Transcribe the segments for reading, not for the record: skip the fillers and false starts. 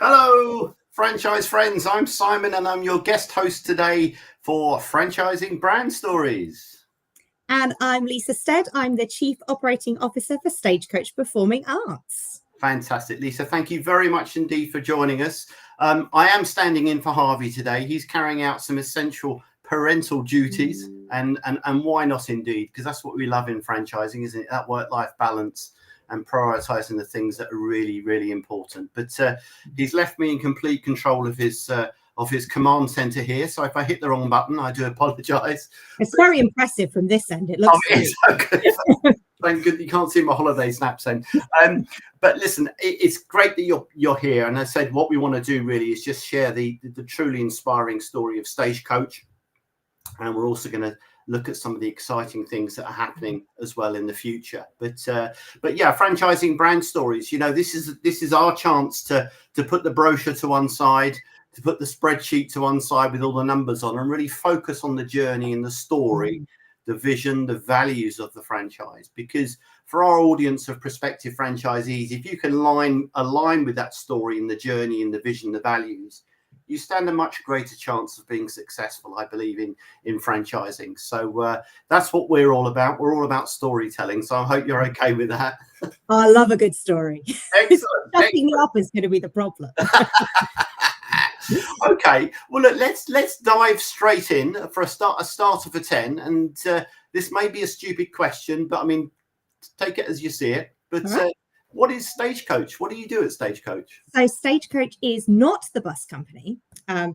Hello, franchise friends. I'm Simon and I'm your guest host today for Franchising Brand Stories. And I'm Lisa Stead. I'm the Chief Operating Officer for Stagecoach Performing Arts. Fantastic, Lisa. Thank you very much indeed for joining us. I am standing in for Harvey today. He's carrying out some essential parental duties, and why not indeed? Because that's what we love in franchising, isn't it? That work-life balance and prioritizing the things that are really, really important. But he's left me in complete control of his command center here. So if I hit the wrong button, I do apologize. It's very impressive from this end. It looks okay. Thank goodness you can't see my holiday snaps then. But listen, it's great that you're here. And I said what we want to do really is just share the truly inspiring story of Stagecoach. And we're also going to look at some of the exciting things that are happening as well in the future. But yeah, franchising brand stories. You know, this is our chance to put the brochure to one side, to put the spreadsheet to one side with all the numbers on, and really focus on the journey and the story, the vision, the values of the franchise. Because for our audience of prospective franchisees, if you can align with that story and the journey and the vision, the values, you stand a much greater chance of being successful, I believe, in franchising. So that's what we're all about. We're all about storytelling. So I hope you're okay with that. I love a good story. Excellent. Shutting me up is going to be the problem. Okay. Well, look, let's dive straight in for a starter for 10. And this may be a stupid question, but I mean, take it as you see it. But what is Stagecoach? What do you do at Stagecoach? So Stagecoach is not the bus company,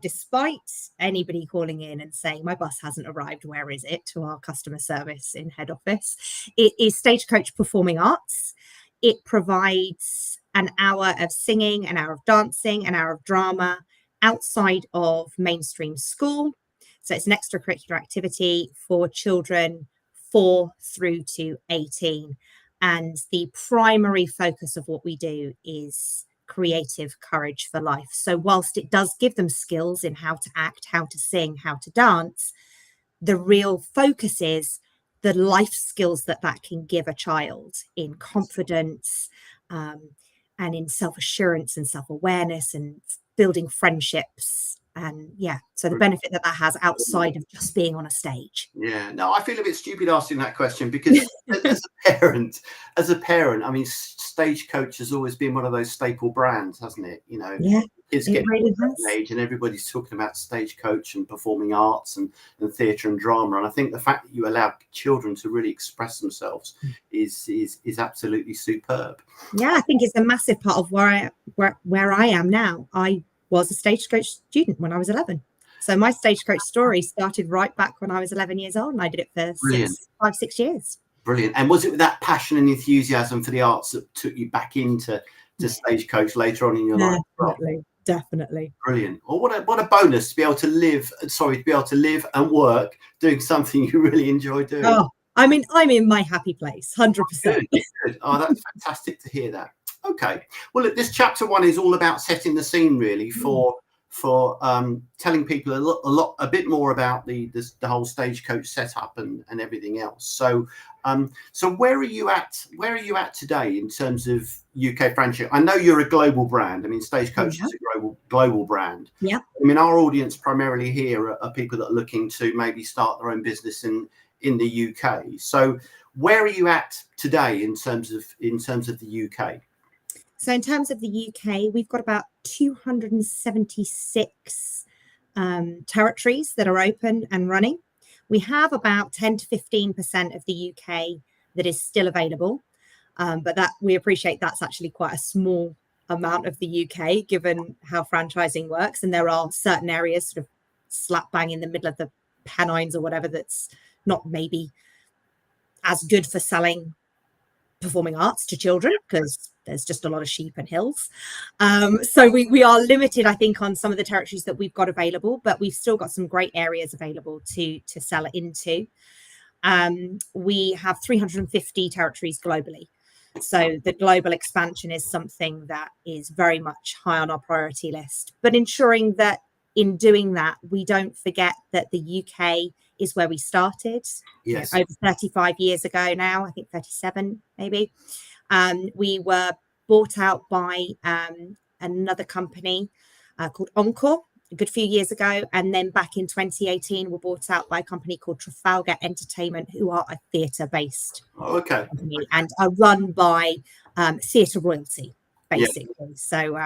despite anybody calling in and saying, my bus hasn't arrived, where is it, to our customer service in head office. It is Stagecoach Performing Arts. It provides an hour of singing, an hour of dancing, an hour of drama outside of mainstream school. So it's an extracurricular activity for children 4 through to 18. And the primary focus of what we do is creative courage for life. So whilst it does give them skills in how to act, how to sing, how to dance, the real focus is the life skills that can give a child in confidence and in self-assurance and self-awareness and building friendships. And yeah, so the benefit that has outside of just being on a stage. Yeah, no, I feel a bit stupid asking that question because as a parent, I mean, Stagecoach has always been one of those staple brands, hasn't it? You know, yeah, kids get really age and everybody's talking about Stagecoach and performing arts and theatre and drama. And I think the fact that you allow children to really express themselves is absolutely superb. Yeah, I think it's a massive part of where I am now. I was a Stagecoach student when I was 11. So my Stagecoach story started right back when I was 11 years old, and I did it for 5-6 years. Brilliant. And was it with that passion and enthusiasm for the arts that took you back into Stagecoach later on in your life? Definitely. Brilliant. Well, what a bonus to be able to live and work doing something you really enjoy doing. Oh, I mean, I'm in my happy place, 100%. Good. Oh, that's fantastic to hear that. Okay. Well, look, this chapter 1 is all about setting the scene, really, for telling people a bit more about the whole Stagecoach setup and everything else. So, so where are you at? Where are you at today in terms of UK franchise? I know you're a global brand. I mean, Stagecoach is a global brand. Yeah. I mean, our audience primarily here are people that are looking to maybe start their own business in the UK. So, where are you at today in terms of the UK? So in terms of the UK, we've got about 276 territories that are open and running. We have about 10 to 15% of the UK that is still available, but that we appreciate that's actually quite a small amount of the UK given how franchising works. And there are certain areas sort of slap bang in the middle of the Pennines or whatever that's not maybe as good for selling performing arts to children because there's just a lot of sheep and hills. So we are limited, I think, on some of the territories that we've got available, but we've still got some great areas available to sell it into. We have 350 territories globally. So the global expansion is something that is very much high on our priority list, but ensuring that in doing that, we don't forget that the UK is where we started. Yes. Over 35 years ago now, I think 37 maybe. We were bought out by another company called Encore a good few years ago. And then back in 2018, were bought out by a company called Trafalgar Entertainment, who are a theatre-based company and are run by theatre royalty, basically. So,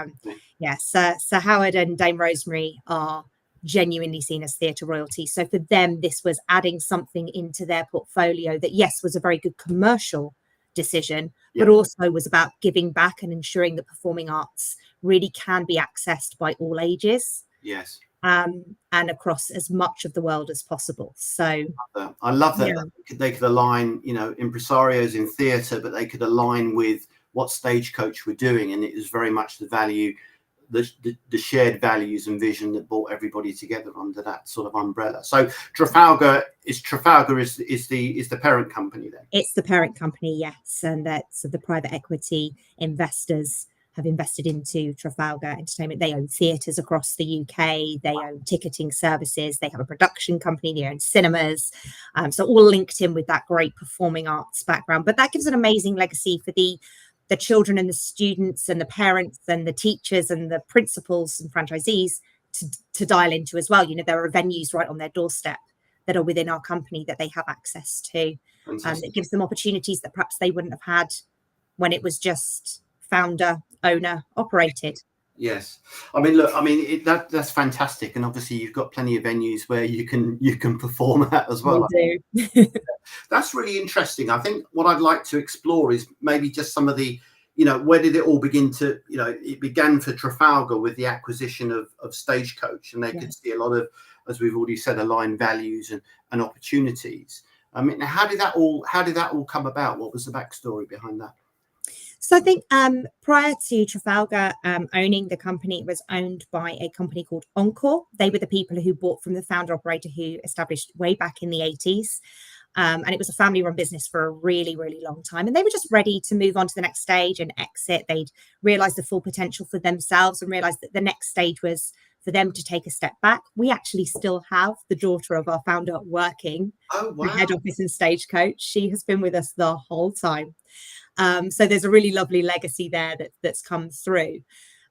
Sir Howard and Dame Rosemary are genuinely seen as theatre royalty. So for them, this was adding something into their portfolio that, yes, was a very good commercial decision, but also was about giving back and ensuring that performing arts really can be accessed by all ages. Yes. And across as much of the world as possible. So I love that they could align, impresarios in theatre, but they could align with what Stagecoach were doing, and it was very much the value, the shared values and vision that brought everybody together under that sort of umbrella. So Trafalgar is the parent company then. It's the parent company, yes, and that's the private equity investors have invested into Trafalgar Entertainment. They own theatres across the UK. They own ticketing services. They have a production company. They own cinemas. So all linked in with that great performing arts background. But that gives an amazing legacy for the children and the students and the parents and the teachers and the principals and franchisees to dial into as well. There are venues right on their doorstep that are within our company that they have access to. It gives them opportunities that perhaps they wouldn't have had when it was just founder, owner, operated. Yes, that's fantastic, and obviously you've got plenty of venues where you can perform at as well. We do. That's really interesting. I think what I'd like to explore is maybe just some of the, where did it all begin to, it began for Trafalgar with the acquisition of Stagecoach, and they could see a lot of, as we've already said, aligned values and opportunities. How did that all come about? What was the backstory behind that? So I think prior to Trafalgar owning the company, it was owned by a company called Encore. They were the people who bought from the founder operator who established way back in the 80s. And it was a family-run business for a really, really long time. And they were just ready to move on to the next stage and exit. They'd realised the full potential for themselves and realised that the next stage was for them to take a step back. We actually still have the daughter of our founder working the head office in Stagecoach. She has been with us the whole time. So there's a really lovely legacy there that's come through,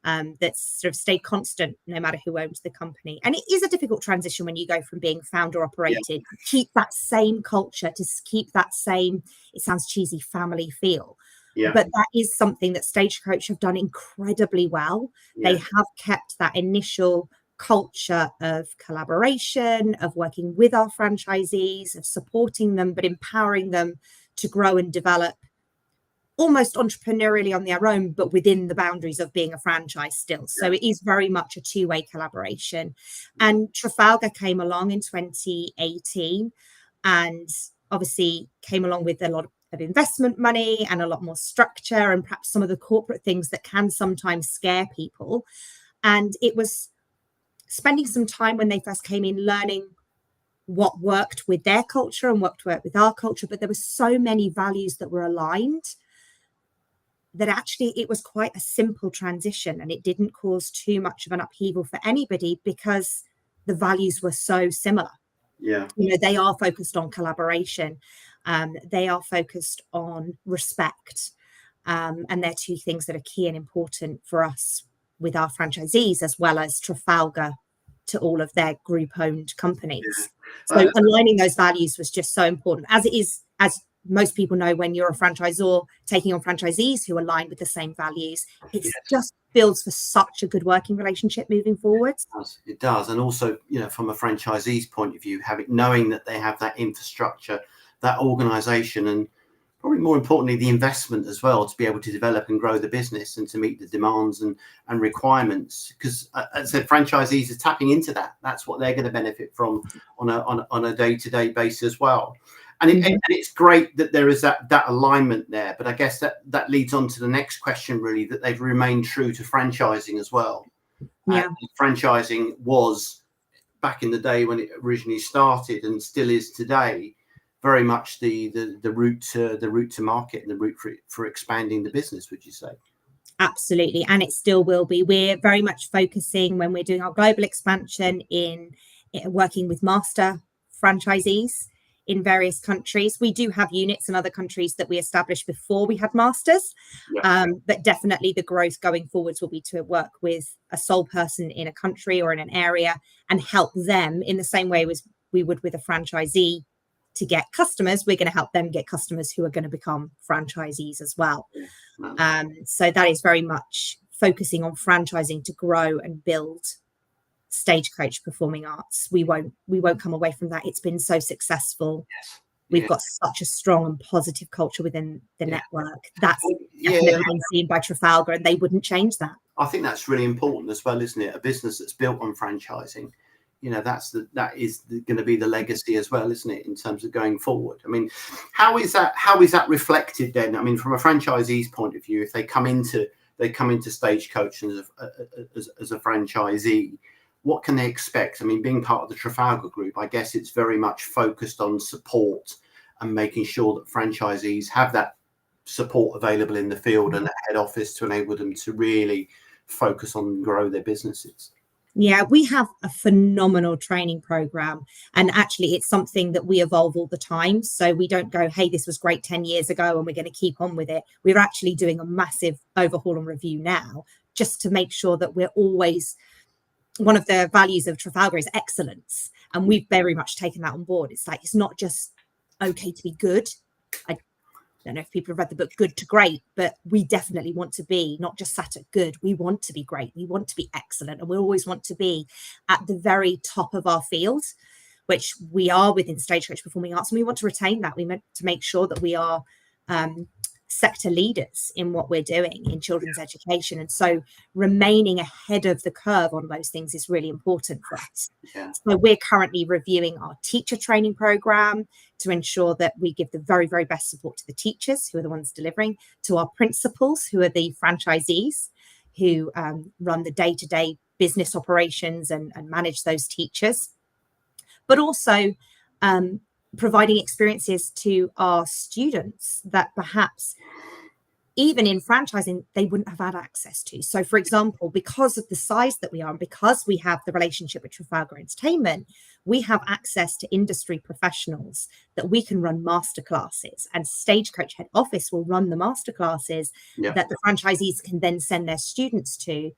that's sort of stayed constant no matter who owns the company. And it is a difficult transition when you go from being founder operated, keep that same culture, to keep that same, it sounds cheesy, family feel. Yeah. But that is something that Stagecoach have done incredibly well. Yeah. They have kept that initial culture of collaboration, of working with our franchisees, of supporting them, but empowering them to grow and develop almost entrepreneurially on their own, but within the boundaries of being a franchise still. So it is very much a two-way collaboration. And Trafalgar came along in 2018 and obviously came along with a lot of investment money and a lot more structure and perhaps some of the corporate things that can sometimes scare people. And it was spending some time when they first came in learning what worked with their culture and what worked with our culture. But there were so many values that were aligned that actually it was quite a simple transition, and it didn't cause too much of an upheaval for anybody because the values were so similar. Yeah. They are focused on collaboration. They are focused on respect. And they're two things that are key and important for us with our franchisees, as well as Trafalgar to all of their group-owned companies. Yeah. So aligning those values was just so important, as it is, as most people know, when you're a franchisor taking on franchisees who align with the same values, it just builds for such a good working relationship moving forward. It does. And also, from a franchisee's point of view, knowing that they have that infrastructure, that organization, and probably more importantly, the investment as well, to be able to develop and grow the business and to meet the demands and requirements. Because as I said, franchisees are tapping into that. That's what they're going to benefit from on a day-to-day basis as well. And it's great that there is that alignment there. But I guess that leads on to the next question, really, that they've remained true to franchising as well. Yeah. Franchising was, back in the day when it originally started and still is today, very much the route to market and the route for expanding the business, would you say? Absolutely. And it still will be. We're very much focusing, when we're doing our global expansion, in working with master franchisees in various countries. We do have units in other countries that we established before we had masters, but definitely the growth going forwards will be to work with a sole person in a country or in an area and help them in the same way as we would with a franchisee to get customers. We're going to help them get customers who are going to become franchisees as well. So that is very much focusing on franchising to grow and build Stagecoach Performing Arts. We won't come away from that. It's been so successful. We've got such a strong and positive culture within the network. That's definitely been seen by Trafalgar, and they wouldn't change that. I think that's really important as well, isn't it? A business that's built on franchising, you know, that is going to be the legacy as well, isn't it, in terms of going forward? I mean, how is that reflected then? I mean, from a franchisee's point of view, if they come into Stagecoach as a franchisee, what can they expect? I mean, being part of the Trafalgar Group, I guess it's very much focused on support and making sure that franchisees have that support available in the field and the head office to enable them to really focus on and grow their businesses. Yeah, we have a phenomenal training program, and actually it's something that we evolve all the time. So we don't go, hey, this was great 10 years ago and we're going to keep on with it. We're actually doing a massive overhaul and review now, just to make sure that we're always, one of the values of Trafalgar is excellence, and we've very much taken that on board. It's like, it's not just okay to be good. I don't know if people have read the book Good to Great, but we definitely want to be not just sat at good. We want to be great. We want to be excellent. And we always want to be at the very top of our field, which we are within Stagecoach Performing Arts. And we want to retain that. We meant to make sure that we are sector leaders in what we're doing in children's education. And so remaining ahead of the curve on those things is really important for us. So we're currently reviewing our teacher training program to ensure that we give the very, very best support to the teachers, who are the ones delivering, to our principals, who are the franchisees, who run the day-to-day business operations and manage those teachers, but also providing experiences to our students that perhaps even in franchising they wouldn't have had access to. So for example, because of the size that we are and because we have the relationship with Trafalgar Entertainment, we have access to industry professionals that we can run masterclasses, and Stagecoach head office will run the masterclasses that the franchisees can then send their students to,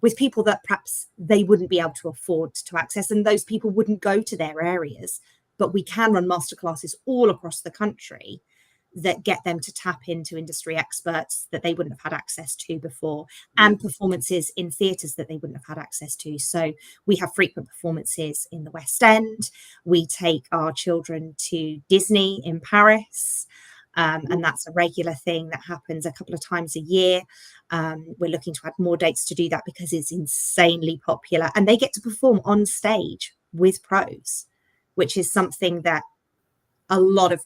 with people that perhaps they wouldn't be able to afford to access, and those people wouldn't go to their areas. But we can run masterclasses all across the country that get them to tap into industry experts that they wouldn't have had access to before, and performances in theatres that they wouldn't have had access to. So we have frequent performances in the West End. We take our children to Disney in Paris, and that's a regular thing that happens a couple of times a year. We're looking to add more dates to do that because it's insanely popular, and they get to perform on stage with pros, which is something that a lot of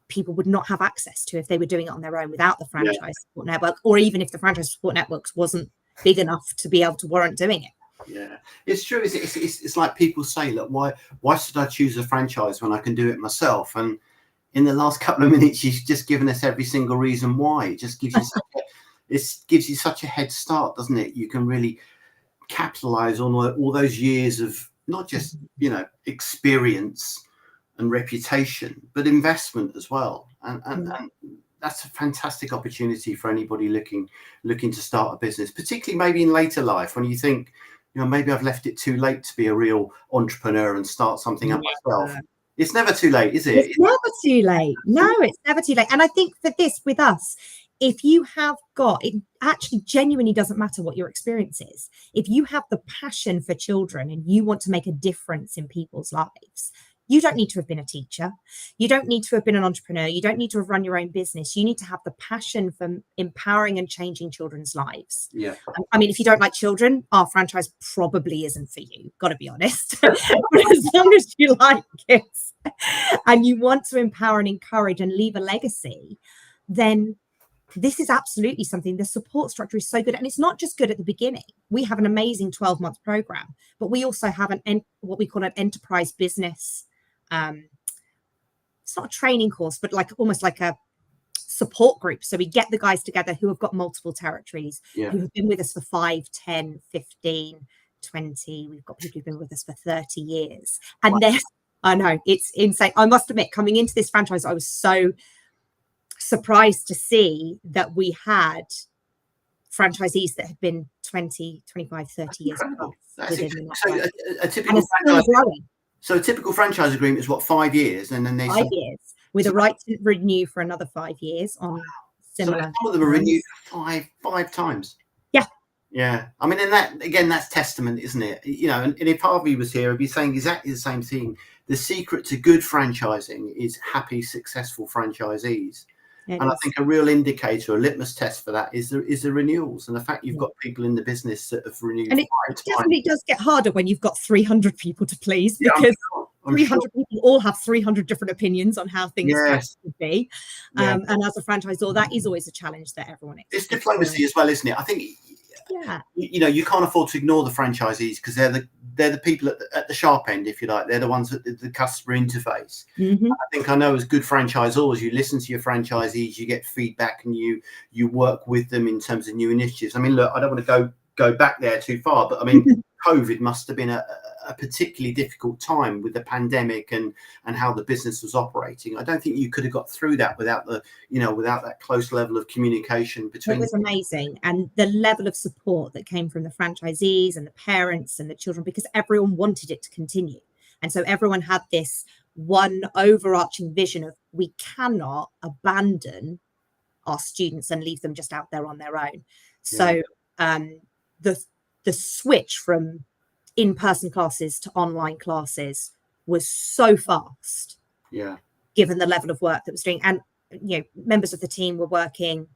people would not have access to if they were doing it on their own without the franchise support network, or even if the franchise support network wasn't big enough to be able to warrant doing it. Yeah, it's true. It's like people say, look, why should I choose a franchise when I can do it myself? And in the last couple of minutes, you've just given us every single reason why. It just gives you gives you such a head start, doesn't it? You can really capitalize on all those years of not just, you know, experience and reputation, but investment as well. And that's a fantastic opportunity for anybody looking to start a business, particularly maybe in later life when you think, you know, maybe I've left it too late to be a real entrepreneur and start something up myself. It's never too late, is it? It's never too late. No, it's never too late. And I think for this, with us, if you have got, it actually genuinely doesn't matter what your experience is. If you have the passion for children and you want to make a difference in people's lives, you don't need to have been a teacher. You don't need to have been an entrepreneur. You don't need to have run your own business. You need to have the passion for empowering and changing children's lives. Yeah. I mean, if you don't like children, our franchise probably isn't for you. Got to be honest. But as long as you like kids and you want to empower and encourage and leave a legacy, then this is absolutely something. The support structure is so good. And it's not just good at the beginning. We have an amazing 12-month program, but we also have what we call an enterprise business. It's not a training course, but almost like a support group. So we get the guys together who have got multiple territories, who have been with us for 5, 10, 15, 20. We've got people who've been with us for 30 years. And I know, it's insane. I must admit, coming into this franchise, I was so surprised to see that we had franchisees that had been 20, 25, 30 years plus within the network. A typical a typical franchise agreement is what, 5 years, and then they 5 years with a right to renew for another 5 years on similar. So some of them are renewed five times. Yeah, I mean, and that again, that's testament, isn't it? You know, and if Harvey was here, he'd be saying exactly the same thing. The secret to good franchising is happy, successful franchisees. And I think a real indicator, a litmus test for that is the renewals, and the fact you've got people in the business that have renewed. And it definitely does get harder when you've got 300 people to please, because I'm 300 people all have 300 different opinions on how things should be. And as a franchisor, that is always a challenge that everyone expects. It's diplomacy as well, isn't it? I think. You know, you can't afford to ignore the franchisees, because they're the people at the sharp end, if you like. They're the ones at the customer interface. I know as good franchisors, you listen to your franchisees, you get feedback, and you work with them in terms of new initiatives. I mean, look, I don't want to go back there too far, but I mean, COVID must have been a particularly difficult time with the pandemic and how the business was operating. I don't think you could have got through that without that close level of communication between. It was amazing, and the level of support that came from the franchisees and the parents and the children, because everyone wanted it to continue. And so everyone had this one overarching vision of, we cannot abandon our students and leave them just out there on their own. So the switch from in-person classes to online classes was so fast, given the level of work that was doing. And members of the team were working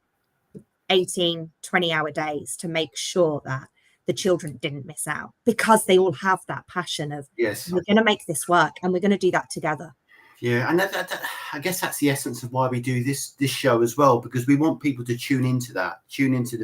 18, 20-hour days to make sure that the children didn't miss out, because they all have that passion of, we're going to make this work and we're going to do that together. And I guess that's the essence of why we do this show as well, because we want people to tune into the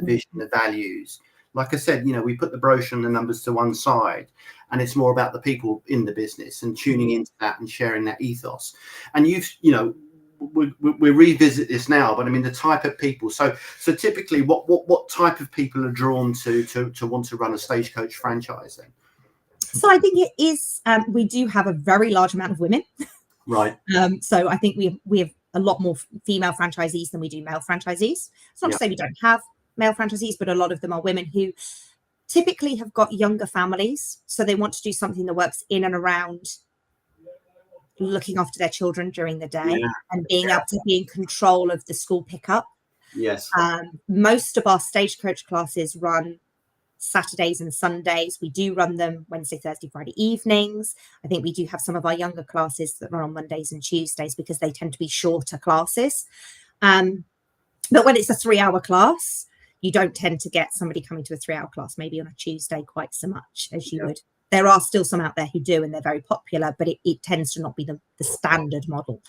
vision, the values. Like I said, we put the brochure and the numbers to one side, and it's more about the people in the business and tuning into that and sharing that ethos. And we revisit this now, but I mean, the type of people. So typically, what type of people are drawn to want to run a Stagecoach franchise then? So I think it is. We do have a very large amount of women. Right. So I think we have a lot more female franchisees than we do male franchisees. It's not to say we don't have male franchisees, but a lot of them are women who typically have got younger families, so they want to do something that works in and around looking after their children during the day and being able to be in control of the school pickup. Most of our Stagecoach classes run Saturdays and Sundays. We do run them Wednesday, Thursday, Friday evenings. I think we do have some of our younger classes that run on Mondays and Tuesdays, because they tend to be shorter classes. But when it's a 3-hour class, you don't tend to get somebody coming to a 3-hour class maybe on a Tuesday quite so much as you would. There are still some out there who do, and they're very popular, but it tends to not be the standard model.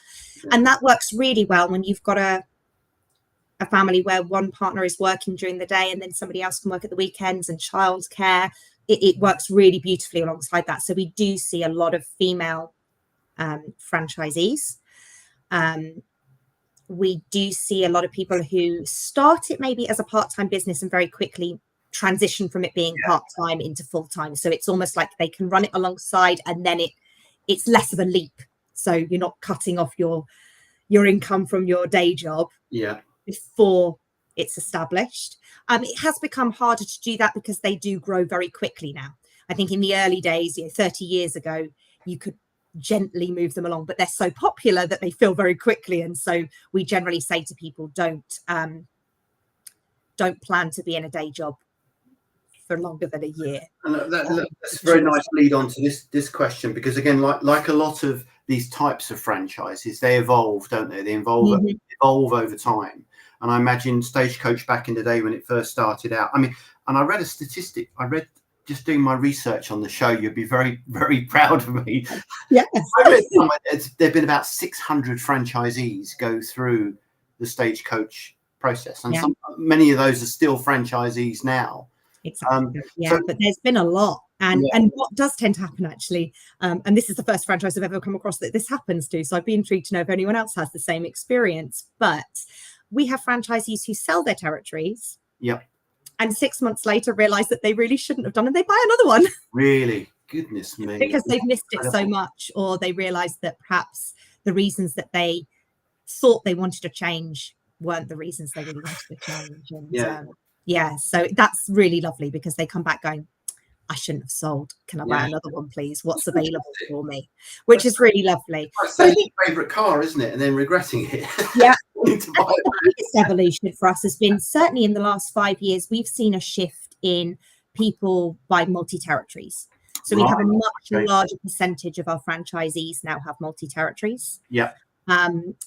And that works really well when you've got a family where one partner is working during the day and then somebody else can work at the weekends, and childcare. It works really beautifully alongside that. So we do see a lot of female franchisees. We do see a lot of people who start it maybe as a part-time business and very quickly transition from it being part-time into full-time. So it's almost like they can run it alongside, and then it's less of a leap. So you're not cutting off your income from your day job before it's established. It has become harder to do that because they do grow very quickly now. I think in the early days, 30 years ago, you could gently move them along, but they're so popular that they fill very quickly. And so we generally say to people, don't plan to be in a day job for longer than a year. And that's a very nice lead on to this question, because again, like a lot of these types of franchises, they evolve, don't they? They evolve over time. And I imagine Stagecoach back in the day when it first started out, I mean, and I read a statistic, just doing my research on the show, you'd be very, very proud of me. Yes. I read somewhere there've been about 600 franchisees go through the Stagecoach process, and many of those are still franchisees now. Exactly. But there's been a lot. And what does tend to happen, actually, and this is the first franchise I've ever come across that this happens to, so I'd be intrigued to know if anyone else has the same experience. But we have franchisees who sell their territories. And 6 months later realize that they really shouldn't have done, and they buy another one. Really? goodness me. Because they've missed it so much, or they realised that perhaps the reasons that they thought they wanted to change weren't the reasons they really wanted to change. And so that's really lovely, because they come back going, I shouldn't have sold. Can I buy another one, please? What's available for me? Which is really lovely. But I think favourite car, isn't it? And then regretting it. Yeah. The biggest evolution for us has been, certainly in the last 5 years, we've seen a shift in people by multi-territories. So we have a much larger percentage of our franchisees now have multi-territories. Yeah.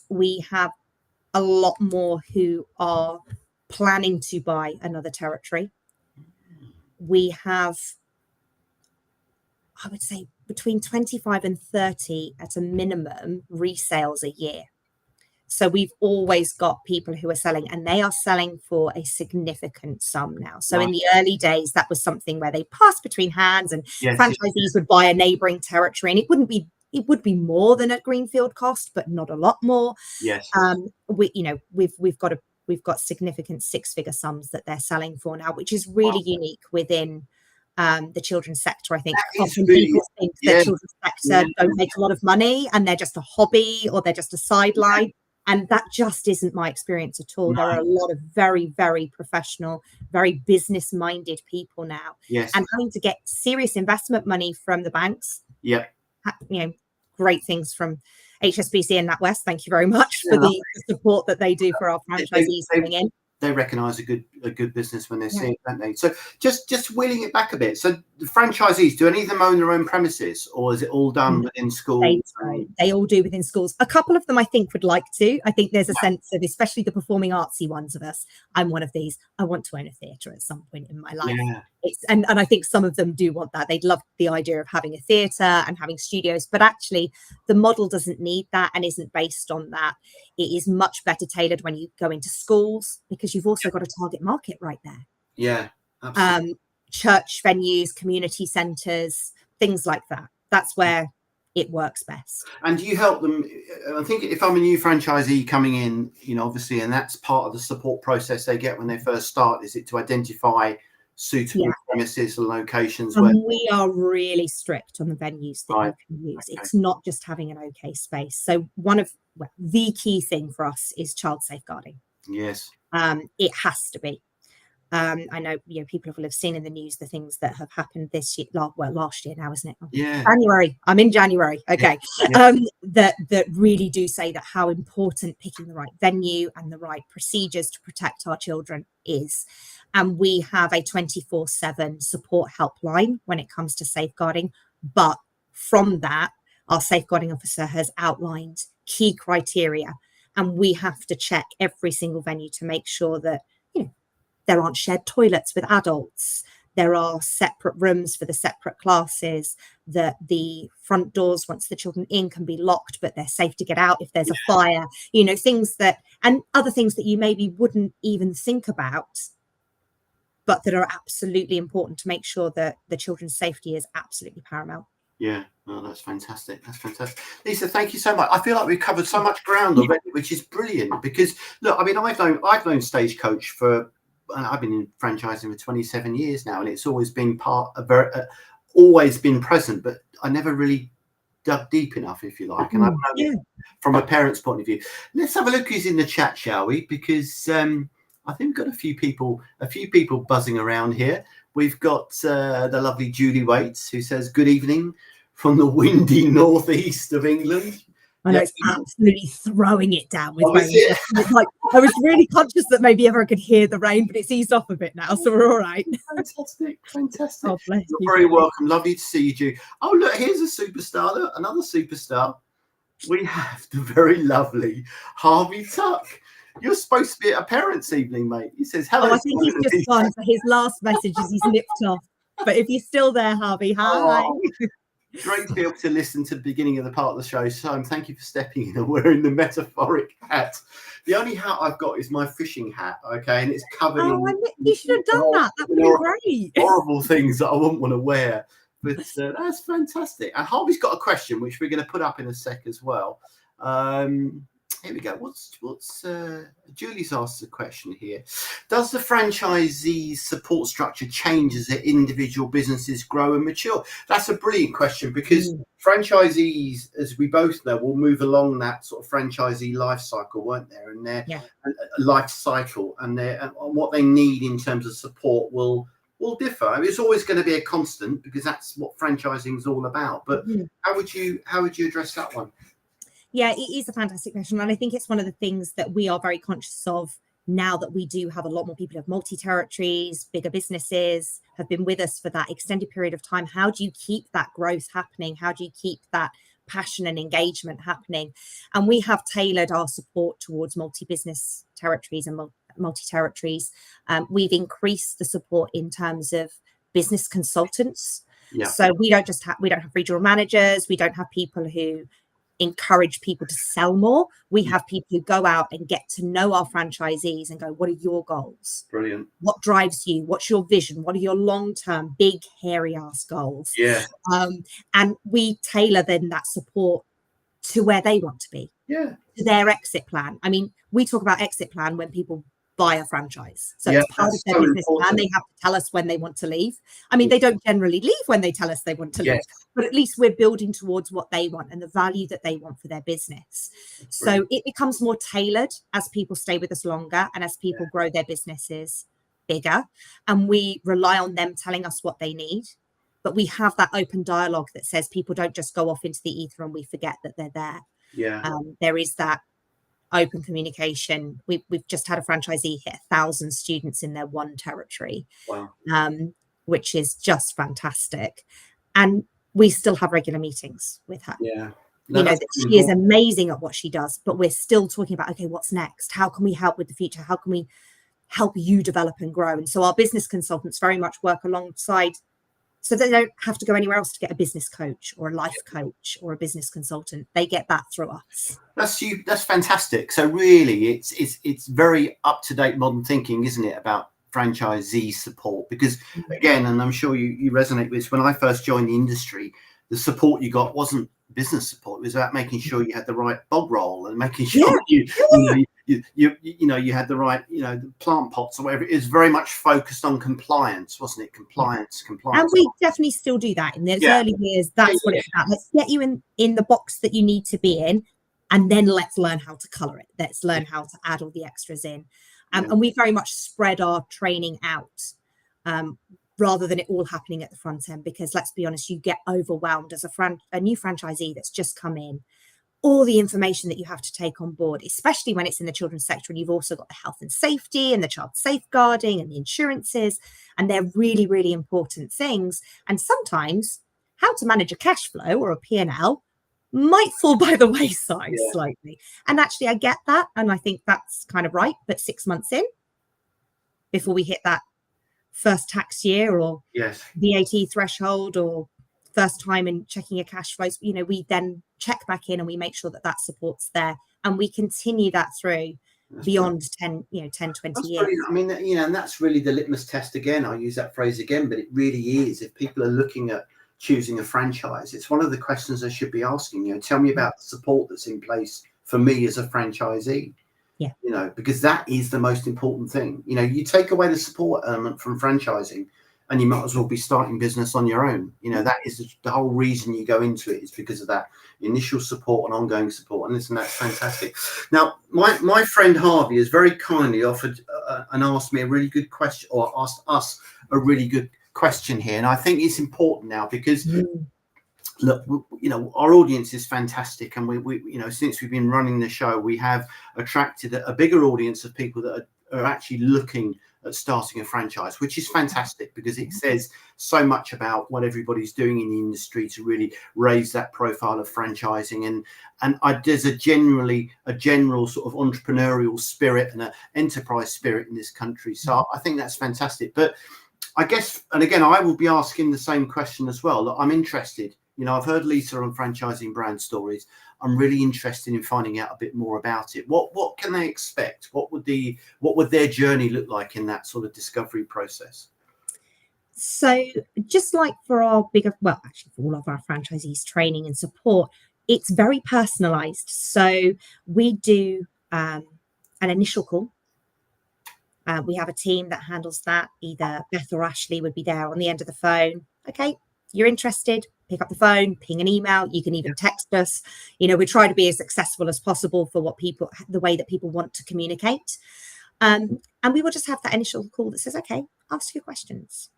We have a lot more who are planning to buy another territory. We have, I would say, between 25 and 30 at a minimum resales a year. So we've always got people who are selling, and they are selling for a significant sum now. So in the early days, that was something where they passed between hands, and franchisees would buy a neighbouring territory, and it would be more than a greenfield cost, but not a lot more. Yes. We've got significant six-figure sums that they're selling for now, which is really unique within the children's sector. I think often people think that children's sector don't make a lot of money and they're just a hobby or they're just a sideline. And that just isn't my experience at all. There are a lot of very, very professional, very business-minded people now. Yes. And having to get serious investment money from the banks. Yeah. Great things from HSBC and NatWest. Thank you very much for the support that they do for our franchisees coming in. They recognise a good business when they see it, don't they? So just wheeling it back a bit. So the franchisees, do any of them own their own premises, or is it all done within schools? They all do within schools. A couple of them I think would like to. I think there's a sense of, especially the performing artsy ones of us, I'm one of these, I want to own a theatre at some point in my life. Yeah. And I think some of them do want that. They'd love the idea of having a theatre and having studios, but actually the model doesn't need that and isn't based on that. It is much better tailored when you go into schools, because you've also got a target market right there. Yeah, absolutely. Church venues, community centres, things like that. That's where it works best. And do you help them? I think if I'm a new franchisee coming in, obviously, and that's part of the support process they get when they first start, is it to identify suitable premises and locations? And we are really strict on the venues that you can use. Okay. It's not just having an okay space. So the key thing for us is child safeguarding. Yes. It has to be. I know people will have seen in the news the things that have happened this year. Last year now, isn't it? Yeah. January. I'm in January. Okay. Yeah. That really do say that how important picking the right venue and the right procedures to protect our children is. And we have a 24/7 support helpline when it comes to safeguarding. But from that, our safeguarding officer has outlined key criteria, and we have to check every single venue to make sure that there aren't shared toilets with adults. There are separate rooms for the separate classes, that the front doors, once the children in, can be locked, but they're safe to get out if there's a fire, things that, and other things that you maybe wouldn't even think about, but that are absolutely important to make sure that the children's safety is absolutely paramount. Yeah, well, that's fantastic. That's fantastic. Lisa, thank you so much. I feel like we've covered so much ground already, which is brilliant, because look, I mean, I've known Stagecoach for, I've been in franchising for 27 years now, and it's always been always been present, but I never really dug deep enough, if you like. And I've known it from a parent's point of view. Let's have a look who's in the chat, shall we? Because I think we've got a few people buzzing around here. We've got the lovely Julie Waits, who says, good evening from the windy northeast of England. I know, it's absolutely throwing it down with rain. I was really conscious that maybe ever I could hear the rain, but it's eased off a bit now, so we're all right. Fantastic. Oh, bless you. You're very welcome. Lovely to see you, Julie. Oh, look, here's a superstar. Look, another superstar. We have the very lovely Harvey Tuck. You're supposed to be at a parents' evening, mate. He says, hello. Oh, I think he's just gone. So his last message is he's nipped off. But if you're still there, Harvey, hi. Oh, great to be able to listen to the beginning of the part of the show. So thank you for stepping in and wearing the metaphoric hat. The only hat I've got is my fishing hat, okay? And it's covered in... You should have done that. That would be great. Horrible things that I wouldn't want to wear. But that's fantastic. And Harvey's got a question, which we're going to put up in a sec as well. Here we go. What's Julie's asked a question here. Does the franchisee support structure change as their individual businesses grow and mature? That's a brilliant question, because franchisees, as we both know, will move along that sort of franchisee life cycle, won't there? And their life cycle and what they need in terms of support will differ. I mean, it's always going to be a constant, because that's what franchising is all about. But how would you address that one? Yeah, it is a fantastic question. And I think it's one of the things that we are very conscious of now that we do have a lot more people who have multi-territories, bigger businesses, have been with us for that extended period of time. How do you keep that growth happening? How do you keep that passion and engagement happening? And we have tailored our support towards multi-business territories and multi-territories. We've increased the support in terms of business consultants. So we don't have regional managers. We don't have people who encourage people to sell more. We have people who go out and get to know our franchisees and go, what are your goals? Brilliant. What drives you? What's your vision? What are your long-term, big, hairy ass goals? And we tailor then that support to where they want to be, to their exit plan. I mean, we talk about exit plan when people buy a franchise. So it's part of their business plan. They have to tell us when they want to leave. I mean, they don't generally leave when they tell us they want to leave, but at least we're building towards what they want and the value that they want for their business. So it becomes more tailored as people stay with us longer and as people grow their businesses bigger. And we rely on them telling us what they need. But we have that open dialogue that says people don't just go off into the ether and we forget that they're there. There is that open communication. We've just had a franchisee hit 1,000 students in their one territory, which is just fantastic. And we still have regular meetings with her. She is amazing at what she does, but we're still talking about, okay, what's next? How can we help with the future? How can we help you develop and grow? And so our business consultants very much work alongside, so they don't have to go anywhere else to get a business coach or a life coach or a business consultant. They get that through us. That's fantastic. So really, it's very up to date modern thinking, isn't it, about franchisee support? Because again, and I'm sure you resonate with this, when I first joined the industry, the support you got wasn't business support. It was about making sure you had the right bog roll and making sure you had the right, the plant pots or whatever. It was very much focused on compliance, wasn't it? Compliance. And we definitely still do that in those early years. That's what it's about. Let's get you in the box that you need to be in, and then let's learn how to color it. Let's learn how to add all the extras in. And we very much spread our training out rather than it all happening at the front end, because let's be honest, you get overwhelmed as a new franchisee that's just come in. All the information that you have to take on board, especially when it's in the children's sector, and you've also got the health and safety and the child safeguarding and the insurances, and they're really, really important things. And sometimes how to manage a cash flow or a P&L might fall by the wayside slightly. And actually, I get that, and I think that's kind of right. But 6 months in, before we hit that first tax year or VAT threshold or first time in checking your cash flows, we then check back in and we make sure that support's there, and we continue that through beyond 10, 20 years. I mean, and that's really the litmus test again. I'll use that phrase again, but it really is. If people are looking at choosing a franchise, it's one of the questions they should be asking. Tell me about the support that's in place for me as a franchisee. Because that is the most important thing. You take away the support element from franchising, and you might as well be starting business on your own. That is the whole reason you go into it, is because of that initial support and ongoing support. And listen, that's fantastic. Now, my friend Harvey has very kindly offered and asked me a really good question, or asked us a really good question here. And I think it's important now because look, our audience is fantastic, and we since we've been running the show, we have attracted a bigger audience of people that are actually looking at starting a franchise, which is fantastic, because it says so much about what everybody's doing in the industry to really raise that profile of franchising. And there's a general sort of entrepreneurial spirit and an enterprise spirit in this country. So I think that's fantastic. But I guess, and again, I will be asking the same question as well. Look, I'm interested. I've heard Lisa on franchising brand stories. I'm really interested in finding out a bit more about it. What can they expect? What would their journey look like in that sort of discovery process? So just like for our for all of our franchisees training and support, It's very personalized. So we do an initial call. We have a team that handles that. Either Beth or Ashley would be there on the end of the phone. Okay, you're interested, pick up the phone, ping an email. You can even text us. We try to be as accessible as possible for the way that people want to communicate. And we will just have that initial call that says, okay, ask your questions.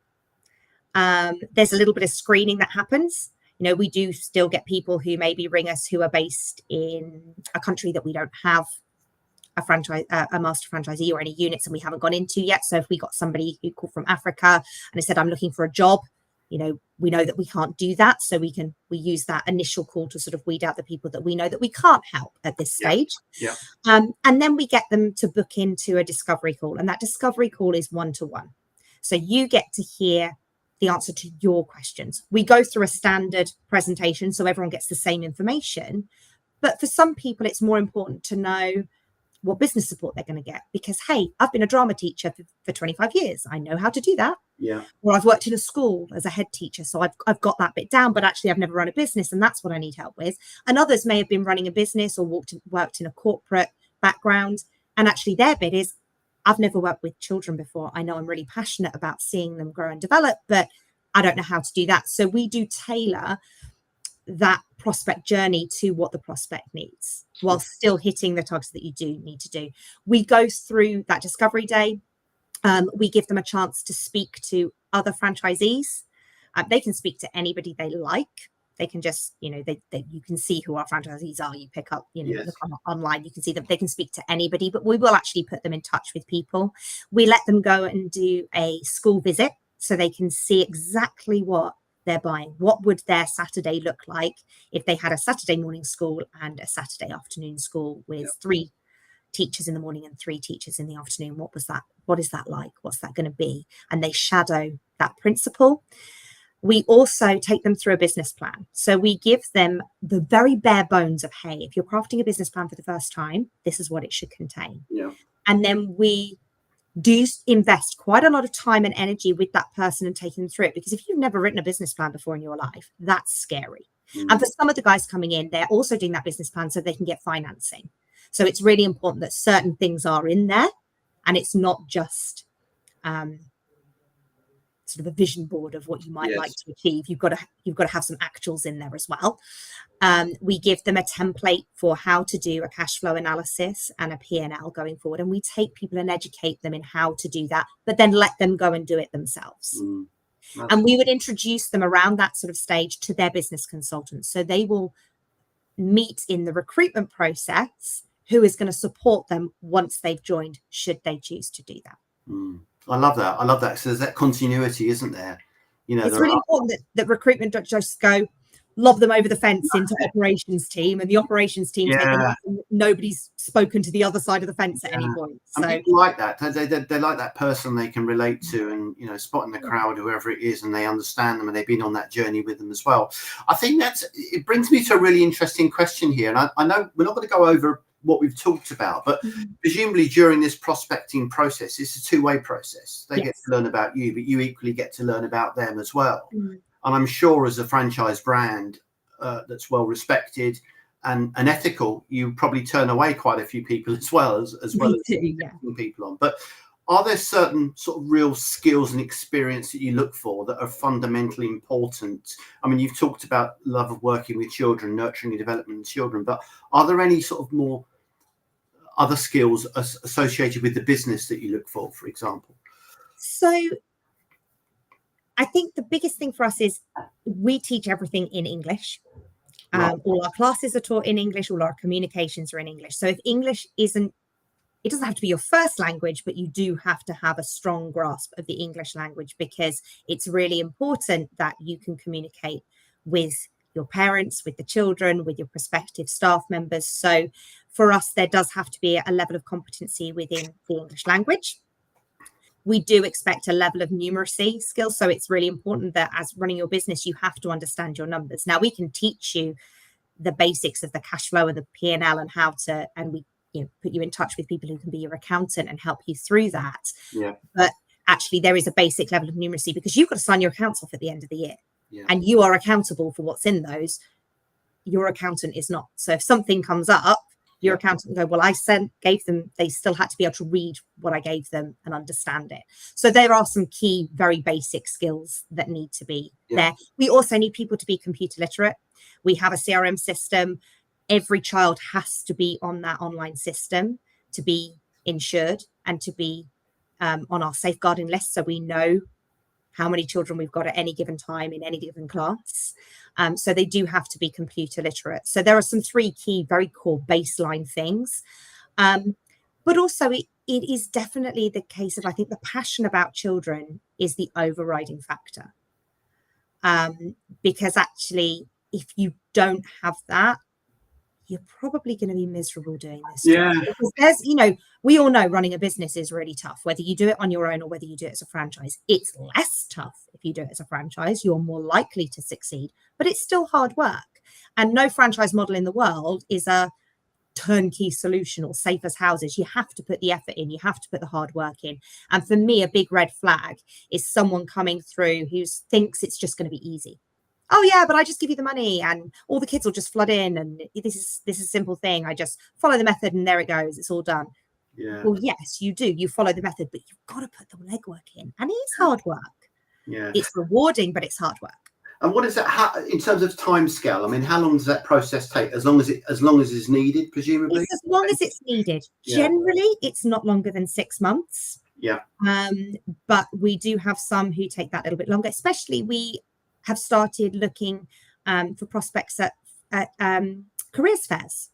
There's a little bit of screening that happens. We do still get people who maybe ring us who are based in a country that we don't have a master franchisee or any units and we haven't gone into yet. So if we got somebody who called from Africa and they said, I'm looking for a job, we know that we can't do that. So we use that initial call to sort of weed out the people that we know that we can't help at this stage. Yeah. And then we get them to book into a discovery call. And that discovery call is 1-to-1. So you get to hear the answer to your questions. We go through a standard presentation so everyone gets the same information. But for some people, it's more important to know what business support they're going to get because, hey, I've been a drama teacher for 25 years. I know how to do that. Yeah. Or I've worked in a school as a head teacher. So I've got that bit down, but actually I've never run a business and that's what I need help with. And others may have been running a business or worked in a corporate background. And actually their bit is, I've never worked with children before. I know I'm really passionate about seeing them grow and develop, but I don't know how to do that. So we do tailor that prospect journey to what the prospect needs while still hitting the targets that you do need to do. We go through that discovery day. We give them a chance to speak to other franchisees. They can speak to anybody they like. They can just, you can see who our franchisees are. You pick up, look online, you can see them. They can speak to anybody, but we will actually put them in touch with people. We let them go and do a school visit so they can see exactly what they're buying. What would their Saturday look like if they had a Saturday morning school and a Saturday afternoon school with 3 teachers in the morning and 3 teachers in the afternoon? What is that like? What's that going to be? And they shadow that principle. We also take them through a business plan. So we give them the very bare bones of, hey, if you're crafting a business plan for the first time, this is what it should contain. Yeah. And then we do invest quite a lot of time and energy with that person and taking them through it. Because if you've never written a business plan before in your life, that's scary. And for some of the guys coming in, they're also doing that business plan so they can get financing. So it's really important that certain things are in there and it's not just sort of a vision board of what you might like to achieve. You've got to have some actuals in there as well. We give them a template for how to do a cash flow analysis and a P&L going forward. And we take people and educate them in how to do that, but then let them go and do it themselves. And we would introduce them around that sort of stage to their business consultants. So they will meet in the recruitment process who is going to support them once they've joined, should they choose to do that. I love that. So there's that continuity, isn't there? It's really important that recruitment don't just go lob them over the fence into operations team, and the operations team take them, and nobody's spoken to the other side of the fence at any point. So and people like that. They like that person they can relate to, and spotting the crowd, whoever it is, and they understand them, and they've been on that journey with them as well. I think it brings me to a really interesting question here, and I know we're not going to go over what we've talked about, but presumably during this prospecting process, it's a two-way process. They get to learn about you, but you equally get to learn about them as well. And I'm sure as a franchise brand that's well respected and ethical, you probably turn away quite a few people as well as people on. But are there certain sort of real skills and experience that you look for that are fundamentally important? I mean, you've talked about love of working with children, nurturing and development of children, but are there any sort of more other skills associated with the business that you look for example? So I think the biggest thing for us is we teach everything in English. All our classes are taught in English. All our communications are in English. So if English it doesn't have to be your first language, but you do have to have a strong grasp of the English language, because it's really important that you can communicate with your parents, with the children, with your prospective staff members. So for us, there does have to be a level of competency within the English language. We do expect a level of numeracy skills. So it's really important that as running your business, you have to understand your numbers. Now, we can teach you the basics of the cash flow and the P&L and how to, and we put you in touch with people who can be your accountant and help you through that. But actually, there is a basic level of numeracy, because you've got to sign your accounts off at the end of the year. And you are accountable for what's in those. your accountant is not. So if something comes up, your accountant will go, well, gave them, they still had to be able to read what I gave them and understand it. So there are some key, very basic skills that need to be there. We also need people to be computer literate. We have a CRM system. Every child has to be on that online system to be insured and to be on our safeguarding list. So we know how many children we've got at any given time in any given class. So they do have to be computer literate. So there are some 3 key, very core baseline things. But also it is definitely the case of, I think the passion about children is the overriding factor. Because actually, if you don't have that, you're probably going to be miserable doing this job. Because there's, we all know running a business is really tough, whether you do it on your own or whether you do it as a franchise. It's less tough if you do it as a franchise. You're more likely to succeed, but it's still hard work. And no franchise model in the world is a turnkey solution or safe as houses. You have to put the effort in. You have to put the hard work in. And for me, a big red flag is someone coming through who thinks it's just going to be easy. Oh yeah, but I just give you the money and all the kids will just flood in, and this is a simple thing. I just follow the method and there it goes. It's all done. Yeah. Well, yes, you do. You follow the method, but you've got to put the legwork in, and it is hard work. Yeah. It's rewarding, but it's hard work. And what is that in terms of time scale? I mean, how long does that process take? As long as it's needed, presumably. It's as long as it's needed. Generally, it's not longer than 6 months. Yeah. But we do have some who take that a little bit longer. Especially, we have started looking for prospects at careers fairs.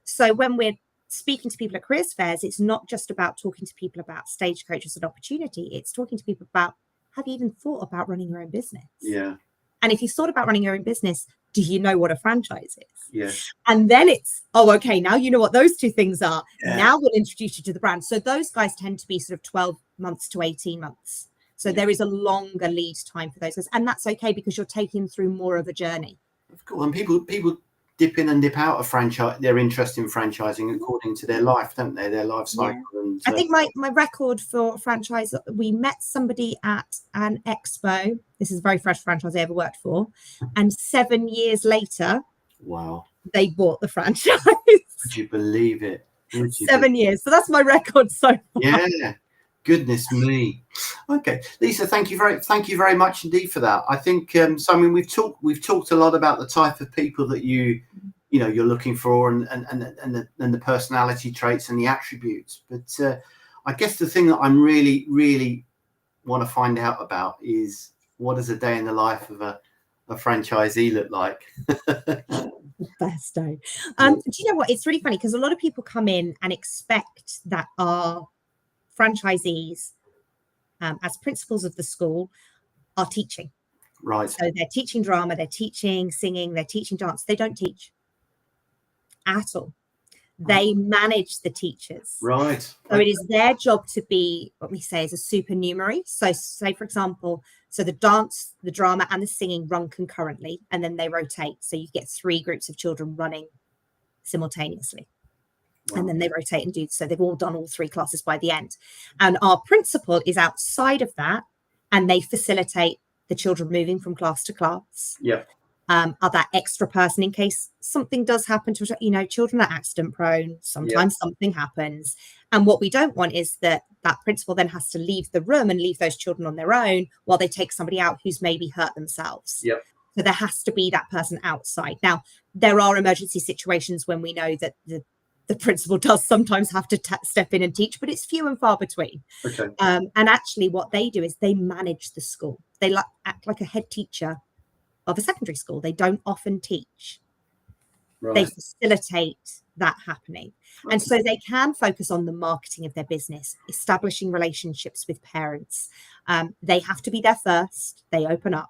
So when we're speaking to people at careers fairs, it's not just about talking to people about Stagecoach as an opportunity. It's talking to people about, have you even thought about running your own business? Yeah. And if you thought about running your own business, do you know what a franchise is? Yes. And then it's, okay, now you know what those 2 things are. Yeah. Now we'll introduce you to the brand. So those guys tend to be sort of 12 months to 18 months. So there is a longer lead time for those guys. And that's okay because you're taking them through more of a journey. Of course. And people dip in and dip out of their interest in franchising according to their life, don't they? Their life cycle. Yeah. And I think my record for franchise, we met somebody at an expo. This is a very fresh franchise I ever worked for. And 7 years later, wow, they bought the franchise. Would you believe it? 7 years. So that's my record so far. Yeah. Goodness me. Okay, Lisa, thank you very much indeed for that. I think so. I mean, we've talked a lot about the type of people that you're looking for, and the personality traits and the attributes. But I guess the thing that I'm really want to find out about is, what does a day in the life of a franchisee look like? Best day. Do you know what? It's really funny because a lot of people come in and expect that our franchisees, as principals of the school, are teaching. Right. So they're teaching drama, they're teaching singing, they're teaching dance. They don't teach at all. They manage the teachers. Right. So it is their job to be what we say is a supernumerary. So say, for example, so the dance, the drama and the singing run concurrently, and then they rotate. So you get 3 groups of children running simultaneously. Wow. And then they rotate and do, so they've all done all 3 classes by the end. And our principal is outside of that, and they facilitate the children moving from class to class. Yeah. Are that extra person in case something does happen to, children are accident prone. Sometimes something happens. And what we don't want is that principal then has to leave the room and leave those children on their own while they take somebody out who's maybe hurt themselves. Yep. So there has to be that person outside. Now, there are emergency situations when we know that the principal does sometimes have to step in and teach, but it's few and far between. Okay. And actually what they do is they manage the school. They act like a head teacher of a secondary school. They don't often teach. Right. They facilitate that happening. Right. And so they can focus on the marketing of their business, establishing relationships with parents. They have to be there first. They open up.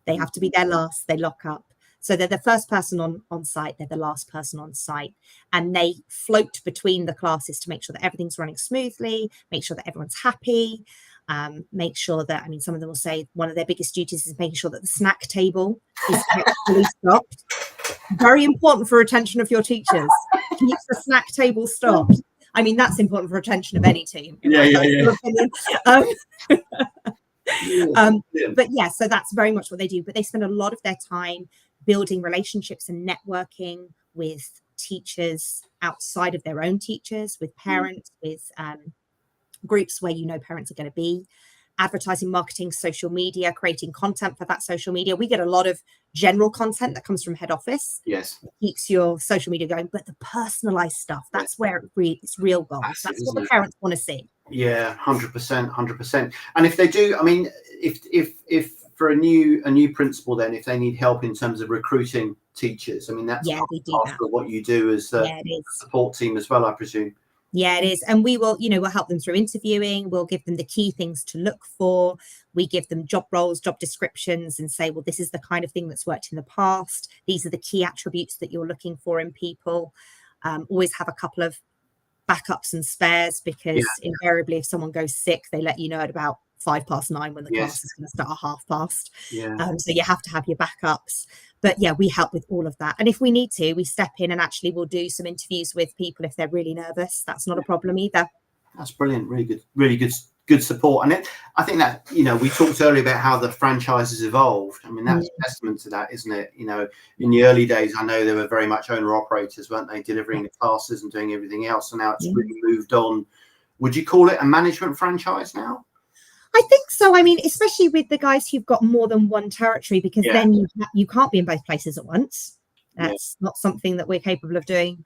They have to be there last. They lock up. So they're the first person on site, they're the last person on site, and they float between the classes to make sure that everything's running smoothly, make sure that everyone's happy, make sure that, some of them will say one of their biggest duties is making sure that the snack table is fully stocked. Very important for retention of your teachers. Keep the snack table stocked. That's important for retention of any team. But yeah, so that's very much what they do. But they spend a lot of their time building relationships and networking with teachers outside of their own teachers, with parents, with groups where parents are going to be, advertising, marketing, social media, creating content for that social media. We get a lot of general content that comes from head office. Yes. It keeps your social media going, but the personalized stuff, that's where it's real gold. That's what the parents want to see. Yeah, 100%. And if they do, I mean, if for a new principal, then if they need help in terms of recruiting teachers, I mean, that's part of what you do as a support team as well, I presume. Yeah, it is. And we will, we'll help them through interviewing. We'll give them the key things to look for. We give them job roles, job descriptions, and say, well, this is the kind of thing that's worked in the past. These are the key attributes that you're looking for in people. Always have a couple of backups and spares, because invariably if someone goes sick, they let you know at about 9:05 when the class is going to start at past. So you have to have your backups. But yeah, we help with all of that. And if we need to, we step in and actually we'll do some interviews with people if they're really nervous. That's not a problem either. That's brilliant. Really good support. And I think that, we talked earlier about how the franchise has evolved. I mean, that's a testament to that, isn't it? In the early days, I know they were very much owner operators, weren't they? Delivering the classes and doing everything else. And now it's really moved on. Would you call it a management franchise now? I think so. I mean, especially with the guys who've got more than one territory, because then you can't be in both places at once. That's not something that we're capable of doing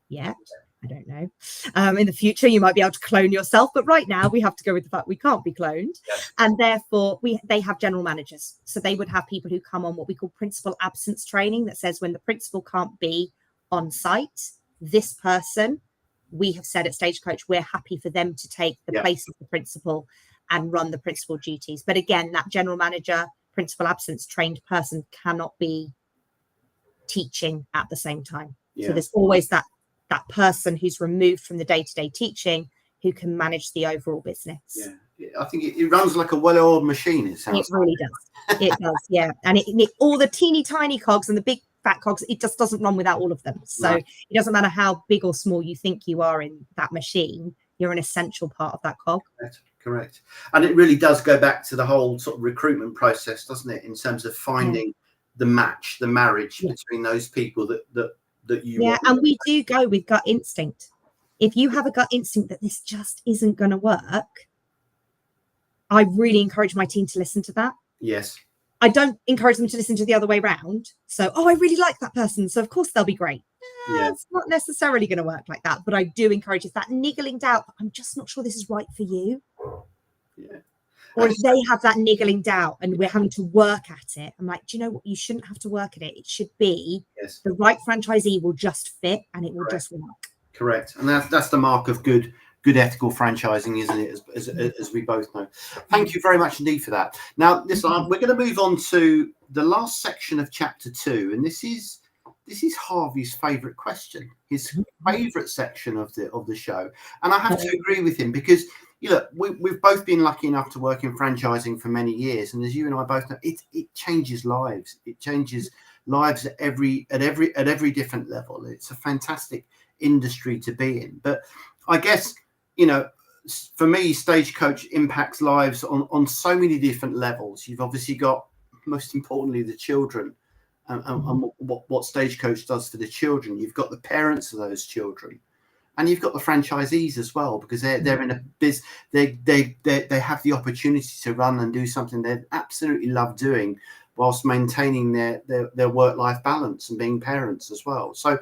yet. I don't know. In the future, you might be able to clone yourself, but right now we have to go with the fact we can't be cloned, and therefore they have general managers. So they would have people who come on what we call principal absence training, that says when the principal can't be on site, this person, we have said at Stagecoach, we're happy for them to take the place of the principal and run the principal duties. But again, that general manager, principal absence trained person cannot be teaching at the same time. So there's always that person who's removed from the day-to-day teaching who can manage the overall business. I think it runs like a well-oiled machine. It really does. It does, yeah. And all the teeny tiny cogs and the big fat cogs, it just doesn't run without all of them. So it doesn't matter how big or small you think you are in that machine, you're an essential part of that cog. Correct. And it really does go back to the whole sort of recruitment process, doesn't it, in terms of finding the marriage between those people that you want. And we do go with gut instinct. If you have a gut instinct that this just isn't going to work, I really encourage my team to listen to that. Yes. I don't encourage them to listen to the other way around. So, I really like that person, so of course they'll be great. It's not necessarily going to work like that, but I do encourage if that niggling doubt, I'm just not sure this is right for you. Or if they have that niggling doubt and we're having to work at it, I'm like, do you know what? You shouldn't have to work at it. It should be the right franchisee will just fit and it will just work. Correct. And that's the mark of good ethical franchising, isn't it? As we both know. Thank you very much indeed for that. Now, listen, we're going to move on to the last section of chapter 2, and this is Harvey's favourite question, his favourite section of the show, and I have to agree with him because we've both been lucky enough to work in franchising for many years, and as you and I both know, it changes lives. It changes lives at every different level. It's a fantastic industry to be in, but I guess for me, Stagecoach impacts lives on so many different levels. You've obviously got, most importantly, the children. And what Stagecoach does for the children. You've got the parents of those children, and you've got the franchisees as well, because they're in a biz. They have the opportunity to run and do something they absolutely love doing, whilst maintaining their work-life balance and being parents as well. So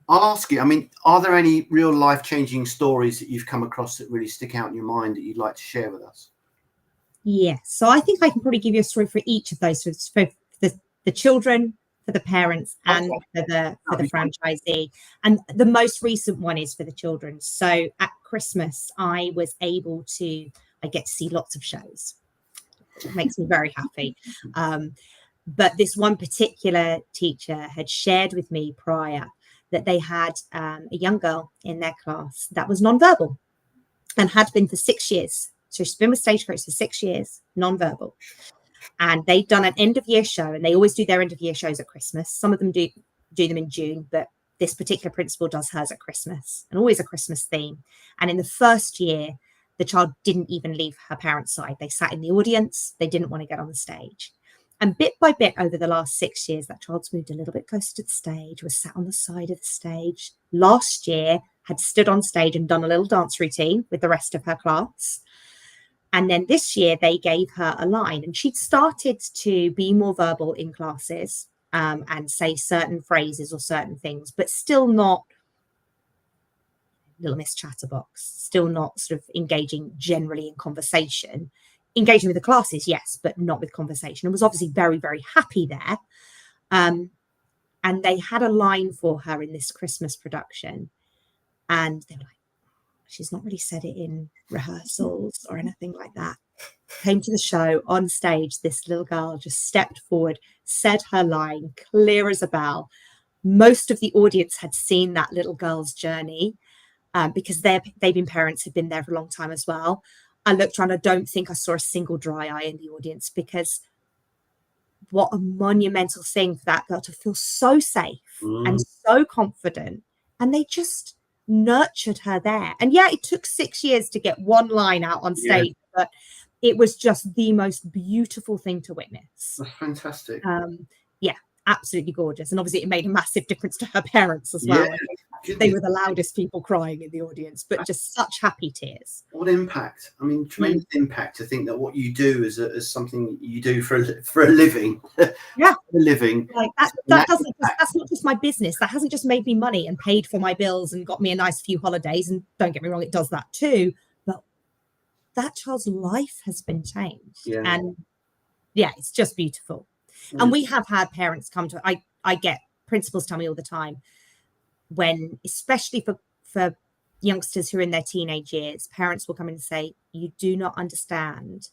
I'll ask you, I mean, are there any real life-changing stories that you've come across that really stick out in your mind that you'd like to share with us? Yes. So I think I can probably give you a story for each of those, for the children, for the parents, and for the franchisee. And the most recent one is for the children. So at Christmas, I get to see lots of shows. It makes me very happy. But this one particular teacher had shared with me prior that they had a young girl in their class that was nonverbal and had been for 6 years. So she's been with Stagecoach for 6 years, nonverbal. And they'd done an end of year show, and they always do their end of year shows at Christmas. Some of them do them in June, but this particular principal does hers at Christmas, and always a Christmas theme. And in the first year, the child didn't even leave her parents' side. They sat in the audience. They didn't want to get on the stage. And bit by bit over the last 6 years, that child's moved a little bit closer to the stage, was sat on the side of the stage. Last year, had stood on stage and done a little dance routine with the rest of her class. And then this year, they gave her a line, and she'd started to be more verbal in classes and say certain phrases or certain things, but still not Little Miss Chatterbox, still not sort of engaging generally in conversation. Engaging with the classes, yes, but not with conversation. And was obviously very, very happy there. And they had a line for her in this Christmas production. And they were like, she's not really said it in rehearsals or anything like that. Came to the show on stage, this little girl just stepped forward, said her line, clear as a bell. Most of the audience had seen that little girl's journey because they've been parents, have been there for a long time as well. I looked around, I don't think I saw a single dry eye in the audience, because what a monumental thing for that girl to feel so safe and so confident. And they just nurtured her there. And yeah, it took 6 years to get one line out on stage, but it was just the most beautiful thing to witness. That's fantastic. Yeah, absolutely gorgeous. And obviously it made a massive difference to her parents as well. They were the loudest people crying in the audience, but just such happy tears. What impact? I mean, tremendous impact to think that what you do is something you do for a living. Yeah, a living. Like that's not just my business. That hasn't just made me money and paid for my bills and got me a nice few holidays. And don't get me wrong, it does that too. But that child's life has been changed. Yeah. And yeah, it's just beautiful. And we have had parents come to, I get principals tell me all the time, when, especially for youngsters who are in their teenage years, parents will come in and say, you do not understand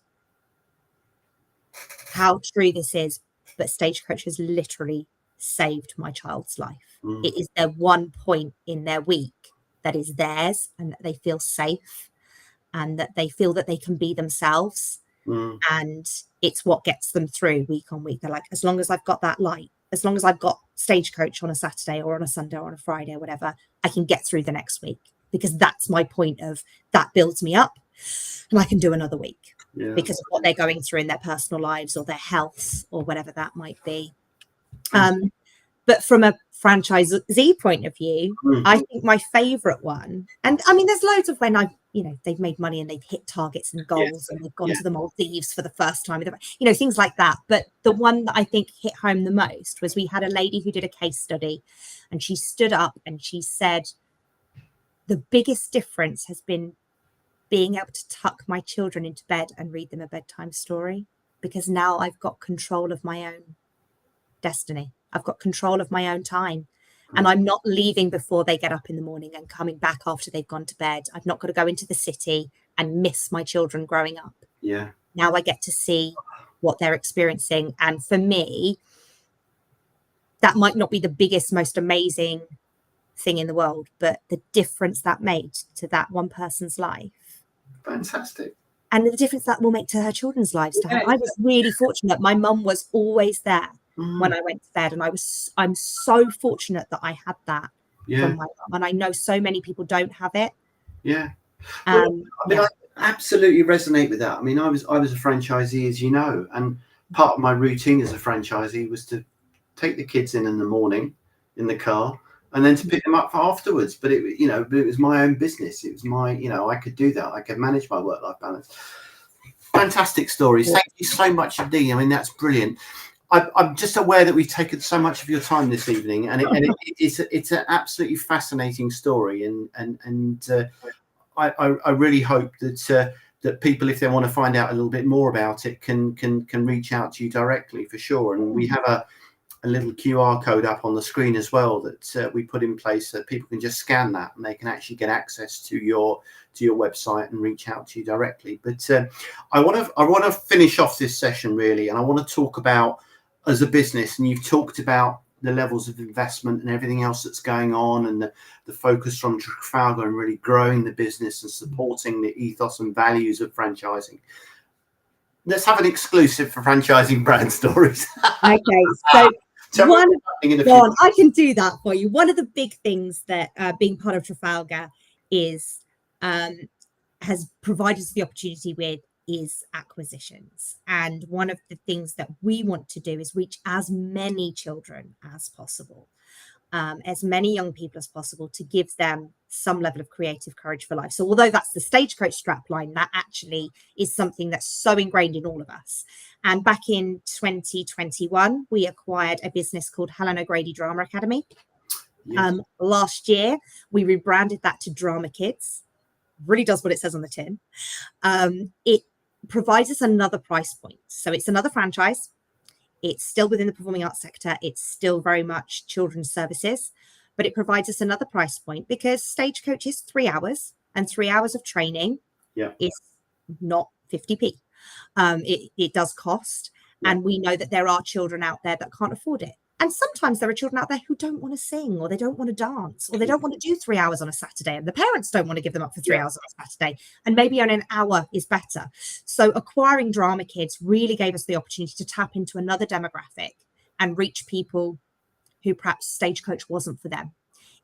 how true this is, but Stagecoach has literally saved my child's life. It is their one point in their week that is theirs, and that they feel safe and that they feel that they can be themselves. And it's what gets them through week on week. They're like, as long as I've got that light, as long as I've got Stagecoach on a Saturday or on a Sunday or on a Friday or whatever, I can get through the next week, because that's my point of that builds me up and I can do another week because of what they're going through in their personal lives or their health or whatever that might be. But from a franchisee point of view, I think my favorite one, and I mean, there's loads of when they've made money and they've hit targets and goals and they've gone to the Maldives for the first time, things like that. But the one that I think hit home the most was we had a lady who did a case study, and she stood up and she said, the biggest difference has been being able to tuck my children into bed and read them a bedtime story, because now I've got control of my own destiny. I've got control of my own time, and I'm not leaving before they get up in the morning and coming back after they've gone to bed. I've not got to go into the city and miss my children growing up. Yeah. Now I get to see what they're experiencing. And for me, that might not be the biggest, most amazing thing in the world, but the difference that made to that one person's life. Fantastic. And the difference that will make to her children's lives. To her. I was really fortunate. My mum was always there when I went to bed, and I'm so fortunate that I had that from my mum, and I know so many people don't have it. I absolutely resonate with that. I mean, I was a franchisee, as you know, and part of my routine as a franchisee was to take the kids in the morning in the car and then to pick them up for afterwards. But it was my own business. It was my, I could do that. I could manage my work-life balance. Fantastic stories. Thank you so much indeed. I mean, that's brilliant. I'm just aware that we've taken so much of your time this evening, and it's an absolutely fascinating story, and I really hope that people, if they want to find out a little bit more about it, can reach out to you directly for sure. And we have a little QR code up on the screen as well that we put in place so that people can just scan that and they can actually get access to your website and reach out to you directly. But I want to finish off this session really, and I want to talk about, as a business, and you've talked about the levels of investment and everything else that's going on, and the focus from Trafalgar and really growing the business and supporting the ethos and values of franchising. Let's have an exclusive for franchising brand stories. Okay, so I can do that for you. One of the big things that being part of Trafalgar has provided us the opportunity with is acquisitions. And one of the things that we want to do is reach as many children as possible, as many young people as possible, to give them some level of creative courage for life. So although that's the Stagecoach strapline, that actually is something that's so ingrained in all of us. And back in 2021, we acquired a business called Helen O'Grady Drama Academy. Yes. Last year, we rebranded that to Drama Kids. Really does what it says on the tin. It provides us another price point. So it's another franchise. It's still within the performing arts sector. It's still very much children's services, but it provides us another price point because Stagecoach is 3 hours, and 3 hours of training is not 50p. It does cost. And we know that there are children out there that can't afford it. And sometimes there are children out there who don't want to sing, or they don't want to dance, or they don't want to do 3 hours on a Saturday, and the parents don't want to give them up for 3 hours on a Saturday, and maybe only an hour is better. So acquiring Drama Kids really gave us the opportunity to tap into another demographic and reach people who perhaps Stagecoach wasn't for them.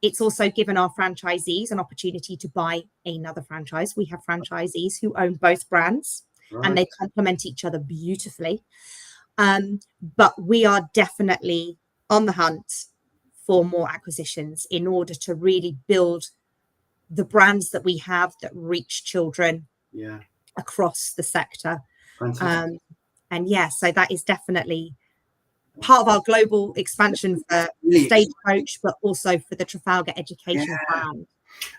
It's also given our franchisees an opportunity to buy another franchise. We have franchisees who own both brands, and they complement each other beautifully. But we are definitely on the hunt for more acquisitions in order to really build the brands that we have that reach children across the sector. So that is definitely part of our global expansion for Stagecoach, but also for the Trafalgar Education brand.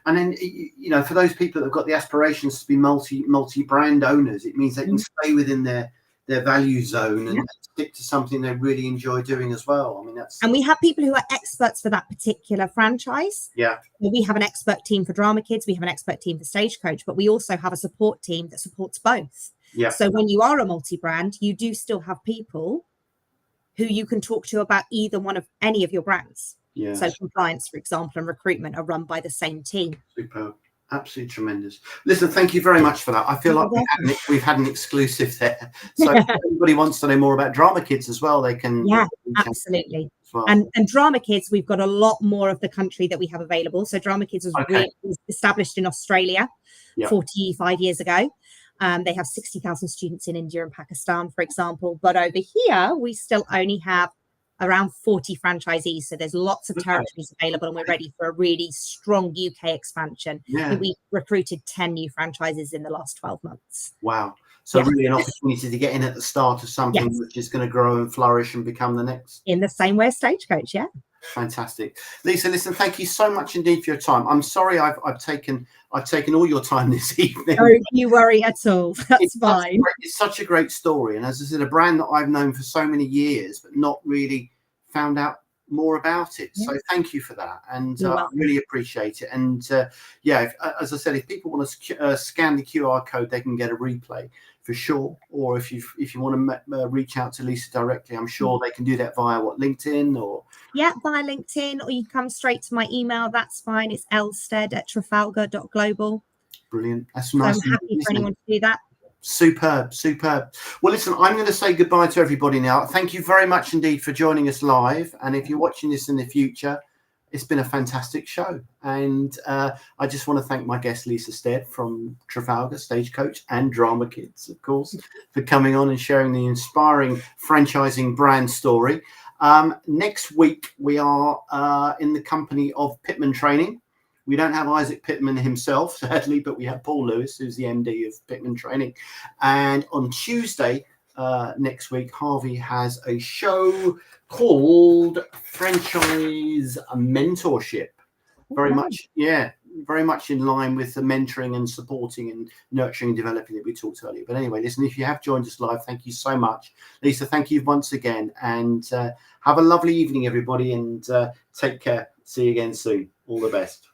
And then, you know, for those people that have got the aspirations to be multi-brand owners, it means they can stay within their value zone and stick to something they really enjoy doing as well. I mean, and we have people who are experts for that particular franchise. We have an expert team for Drama Kids, we have an expert team for Stagecoach, but we also have a support team that supports both. So when you are a multi-brand, you do still have people who you can talk to about either one of any of your brands. So compliance, for example, and recruitment are run by the same team. Superb. Absolutely tremendous. Listen, thank you very much for that. I feel like we've had an exclusive there. So if anybody wants to know more about Drama Kids as well, they can. Absolutely. Well. And Drama Kids, we've got a lot more of the country that we have available. So Drama Kids was established in Australia 45 years ago. They have 60,000 students in India and Pakistan, for example. But over here, we still only have around 40 franchisees. So there's lots of territories available, and we're ready for a really strong UK expansion. We recruited 10 new franchises in the last 12 months. Wow. So really an opportunity to get in at the start of something which is going to grow and flourish and become the next. In the same way as Stagecoach, Fantastic. Lisa, listen, thank you so much indeed for your time. I'm sorry I've taken all your time this evening. Don't you worry at all. That's fine. It's such a great story. And as I said, a brand that I've known for so many years, but not really found out more about it. So thank you for that. And I really appreciate it. And as I said, if people want to scan the QR code, they can get a replay for sure. Or if you want to reach out to Lisa directly, I'm sure they can do that via LinkedIn or via LinkedIn, or you can come straight to my email. That's fine. It's lstead@trafalgar.global. Brilliant. That's nice. I'm happy for anyone to do that. Superb. Well, listen, I'm going to say goodbye to everybody now. Thank you very much indeed for joining us live. And if you're watching this in the future, it's been a fantastic show. And I just want to thank my guest, Lisa Stead from Trafalgar, Stagecoach and Drama Kids, of course, for coming on and sharing the inspiring franchising brand story. Next week, we are in the company of Pittman Training. We don't have Isaac Pittman himself, sadly, but we have Paul Lewis, who's the MD of Pittman Training. And on Tuesday next week, Harvey has a show called Franchise Mentorship. Very much in line with the mentoring and supporting and nurturing and developing that we talked earlier. But anyway, listen, if you have joined us live, thank you so much. Lisa, thank you once again. And have a lovely evening, everybody, and take care. See you again soon. All the best.